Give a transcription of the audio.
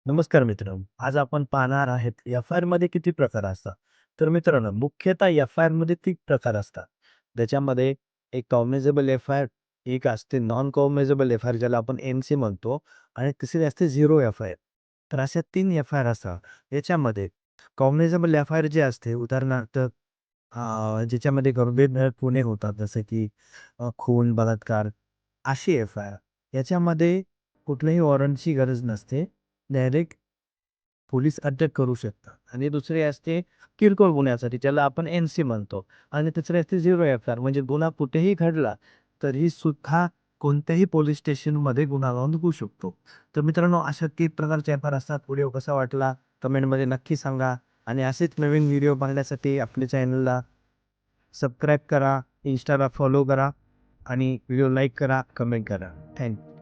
नमस्कार मित्रांनो. आज आपण पाहणार आहेत एफ-आय-आरमध्ये किती प्रकार असतात. तर मित्रांनो, मुख्यतः एफ-आय-आरमध्ये 3 प्रकार असतात. त्याच्यामध्ये एक कॉग्निझेबल एफ-आय-आर, एक असते नॉन कॉग्निझेबल एफ-आय-आर ज्याला आपण एन-सी म्हणतो आणि तिसरी असते झिरो एफ-आय-आर. तर अशा 3 एफ-आय-आर असतात. याच्यामध्ये कॉग्निझेबल एफ-आय-आर जे असते उदाहरणार्थ ज्याच्यामध्ये गंभीर गुन्हे होतात जसं की खून, बलात्कार अशी एफ-आय-आर. याच्यामध्ये कुठल्याही वॉरंटची गरज नसते. डायरेक्ट पोलीस अटक करू शकतात आणि दुसरी असते किरकोळ गुन्ह्यासाठी ज्याला आपण एन-सी म्हणतो आणि तिसरी असते झिरो एफ-आय-आर म्हणजे गुन्हा कुठेही घडला तरी सुद्धा कोणत्याही पोलीस स्टेशनमध्ये गुन्हा नोंद होऊ शकतो. तर मित्रांनो अशा 3 प्रकारचे एफ-आय-आर असतात. व्हिडिओ कसा वाटला कमेंटमध्ये नक्की सांगा आणि असेच नवीन व्हिडिओ पाहण्यासाठी आपल्या चॅनलला सबस्क्राईब करा, Instaला फॉलो करा आणि व्हिडिओ लाईक करा, कमेंट करा. थँक